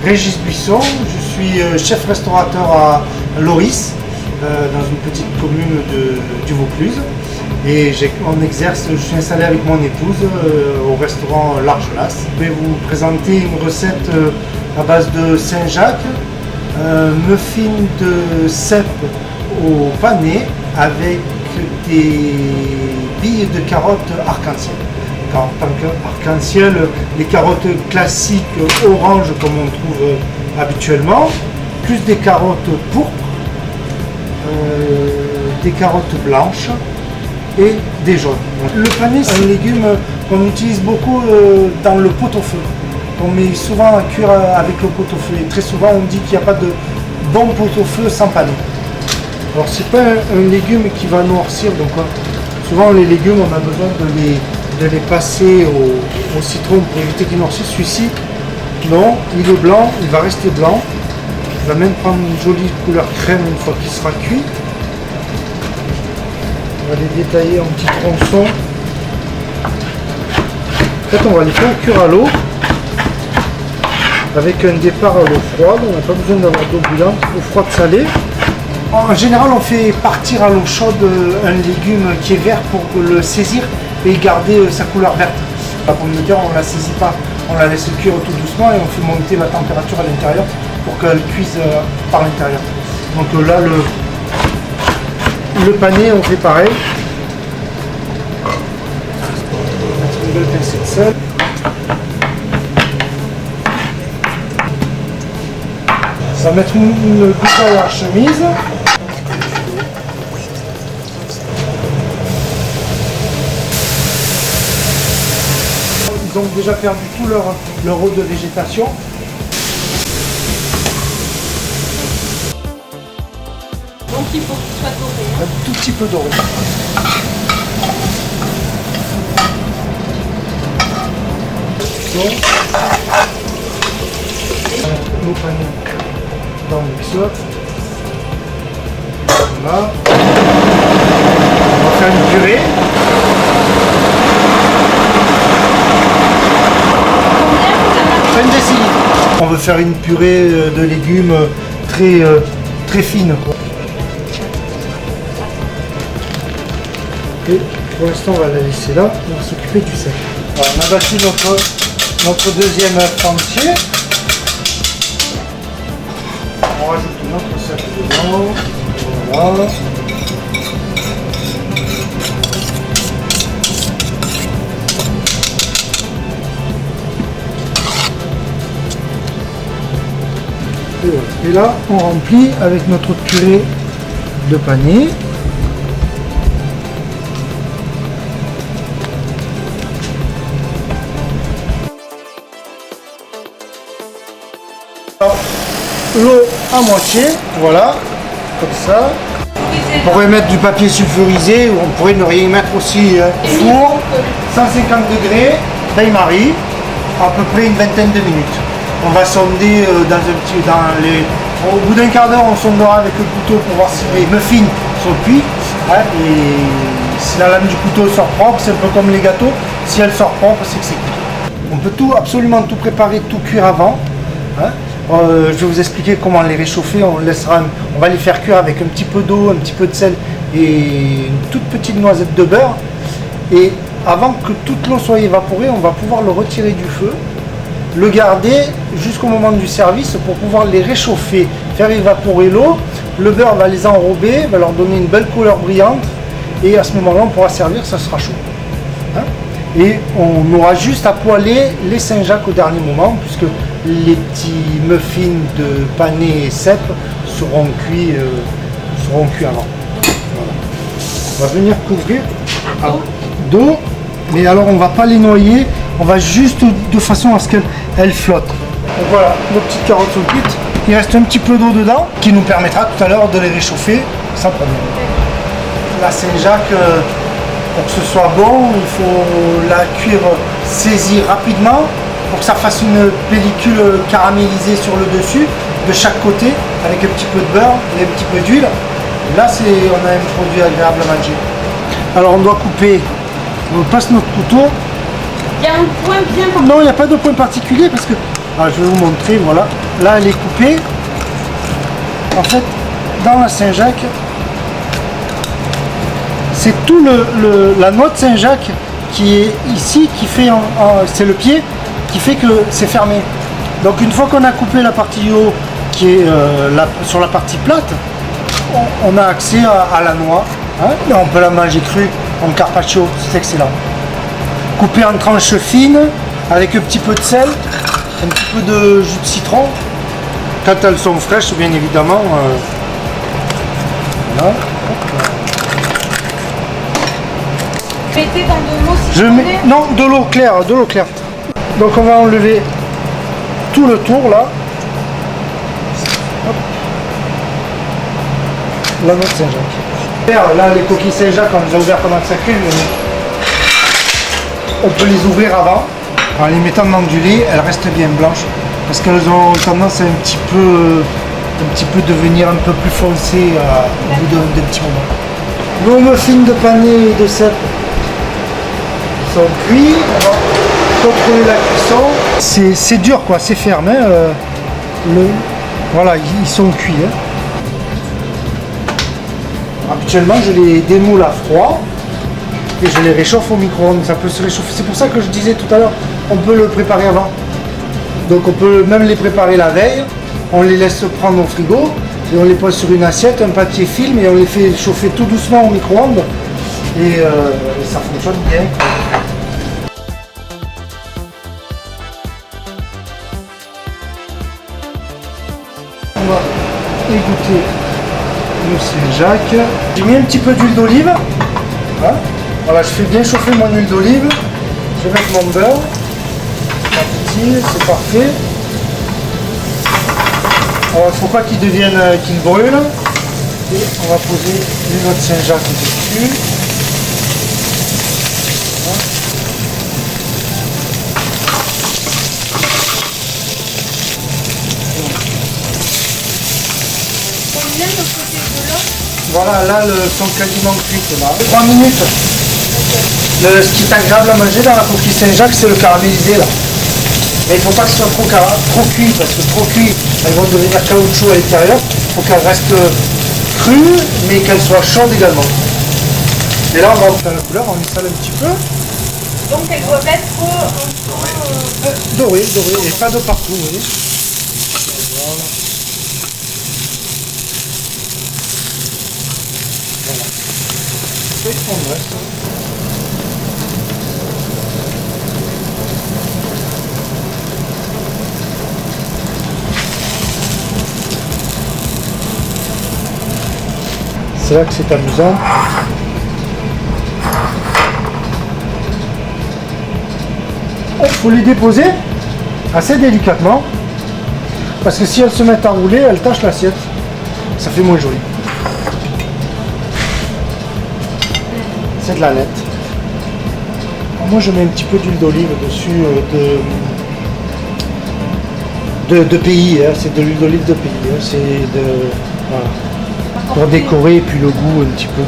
Régis Buisson, je suis chef restaurateur à Loris, dans une petite commune du Vaucluse. Et je suis installé avec mon épouse au restaurant L'Arche Lasse. Je vais vous présenter une recette à base de Saint-Jacques, muffin de cèpe au pané avec des billes de carottes arc-en-ciel. En tant qu'arc-en-ciel, les carottes classiques orange comme on trouve habituellement, plus des carottes pourpres, des carottes blanches et des jaunes. Le pané, c'est un légume qu'on utilise beaucoup dans le pot-au-feu. On met souvent à cuire avec le pot-au-feu et très souvent on dit qu'il n'y a pas de bon pot-au-feu sans pané. Alors c'est pas un légume qui va noircir, donc souvent les légumes on a besoin de les passer au citron pour éviter qu'ils noircissent. Celui-ci, non, il est blanc, il va rester blanc. Il va même prendre une jolie couleur crème une fois qu'il sera cuit. On va les détailler en petits tronçons. En fait, on va les faire cuire à l'eau avec un départ à l'eau froide. On n'a pas besoin d'avoir d'eau bouillante, eau froide salée. En général, on fait partir à l'eau chaude un légume qui est vert pour le saisir et garder sa couleur verte. La pomme de terre, on ne la saisit pas, on la laisse cuire tout doucement et on fait monter la température à l'intérieur pour qu'elle cuise par l'intérieur. Donc là, le pané, on fait pareil. Mettre une belle pincée de sel. Ça va mettre une goutte à la chemise. Ils ont déjà perdu tout leur eau de végétation. Donc il faut qu'il soit doré. Un tout petit peu doré. Donc, on va mettre nos panais dans le mixeur. Voilà. On va faire une purée. Un décilitre. On veut faire une purée de légumes très fine, quoi. Et pour l'instant on va la laisser là, on va s'occuper du sel. Alors, on a battu notre deuxième œuf entier. On rajoute notre sel dedans. Voilà. Et là, on remplit avec notre purée de pané. L'eau à moitié, voilà, comme ça. On pourrait mettre du papier sulfurisé ou on pourrait ne rien mettre aussi. Four, 150 degrés, bain-marie, à peu près une vingtaine de minutes. On va sonder au bout d'un quart d'heure, on sondera avec le couteau pour voir si les muffins sont cuits. Hein, et si la lame du couteau sort propre, c'est un peu comme les gâteaux. Si elle sort propre, c'est que c'est cuit. On peut absolument tout préparer, tout cuire avant. Hein. Je vais vous expliquer comment les réchauffer. On va les faire cuire avec un petit peu d'eau, un petit peu de sel et une toute petite noisette de beurre. Et avant que toute l'eau soit évaporée, on va pouvoir le retirer du feu, le garder jusqu'au moment du service pour pouvoir les réchauffer, faire évaporer l'eau. Le beurre va les enrober, va leur donner une belle couleur brillante et à ce moment-là on pourra servir, ça sera chaud. Hein, et on aura juste à poêler les Saint-Jacques au dernier moment puisque les petits muffins de pané et cèpe seront cuits avant. Voilà. On va venir couvrir d'eau, mais alors on ne va pas les noyer, on va juste de façon à ce qu'elles flottent. Donc voilà, nos petites carottes sont cuites. Il reste un petit peu d'eau dedans qui nous permettra tout à l'heure de les réchauffer sans problème. La Saint-Jacques, pour que ce soit bon, il faut la cuire saisie rapidement pour que ça fasse une pellicule caramélisée sur le dessus de chaque côté avec un petit peu de beurre et un petit peu d'huile. Là, on a un produit agréable à manger. Alors on doit couper, on passe notre couteau. Il y a un point bien particulier. Non, il n'y a pas de point particulier parce que, je vais vous montrer, voilà. Là, elle est coupée. En fait, dans la Saint-Jacques, c'est tout la noix de Saint-Jacques qui est ici, qui fait, c'est le pied, qui fait que c'est fermé. Donc une fois qu'on a coupé la partie haut, qui est sur la partie plate, on a accès à la noix. Hein, et on peut la manger crue en carpaccio, c'est excellent. Coupée en tranches fines, avec un petit peu de sel, un petit peu de jus de citron. Quand elles sont fraîches, bien évidemment. Voilà. Mettez dans de l'eau Je mets, non, de l'eau claire, de l'eau claire. Donc on va enlever tout le tour là. Hop. La noix de Saint-Jacques. Là, les coquilles Saint-Jacques, on les a ouvertes pendant le sacré, mais on peut les ouvrir avant. En les mettant dans du lait, elles restent bien blanches parce qu'elles ont tendance à un petit peu devenir un peu plus foncées au bout d'un petit moment. Nos muffins de panais et de cèpe sont cuits. On va contrôler la cuisson. C'est dur quoi, c'est ferme. Hein, voilà, ils sont cuits. Hein. Habituellement, je les démoule à froid et je les réchauffe au micro-ondes. Ça peut se réchauffer. C'est pour ça que je disais tout à l'heure, on peut le préparer avant. Donc on peut même les préparer la veille. On les laisse prendre au frigo et on les pose sur une assiette, un papier film et on les fait chauffer tout doucement au micro-ondes et ça fonctionne bien. On va égoutter le Saint-Jacques. J'ai mis un petit peu d'huile d'olive. Voilà, je fais bien chauffer mon huile d'olive. Je vais mettre mon beurre. C'est parfait. Alors, il ne faut pas qu'il brûle. Et on va poser une noix de Saint-Jacques dessus. Voilà, là, elles sont quasiment cuites. Là. 3 minutes. Ce qui est agréable à manger dans la coquille Saint-Jacques, c'est le caramélisé. Là. Mais il ne faut pas que ce soit trop cuit, parce que trop cuit, elles vont devenir caoutchouc à l'intérieur. Il faut qu'elles restent crues, mais qu'elles soient chaudes également. Et là, on va faire la couleur, on étale un petit peu. Donc elles doivent être dorées, et pas de partout, vous voyez. Voilà. Et on reste. C'est là que c'est amusant. Il faut les déposer assez délicatement parce que si elles se mettent à rouler, elles tachent l'assiette. Ça fait moins joli. C'est de la nette. Moi je mets un petit peu d'huile d'olive dessus de pays, hein. C'est de l'huile d'olive de pays, hein. C'est de voilà. Pour décorer et puis le goût un petit peu.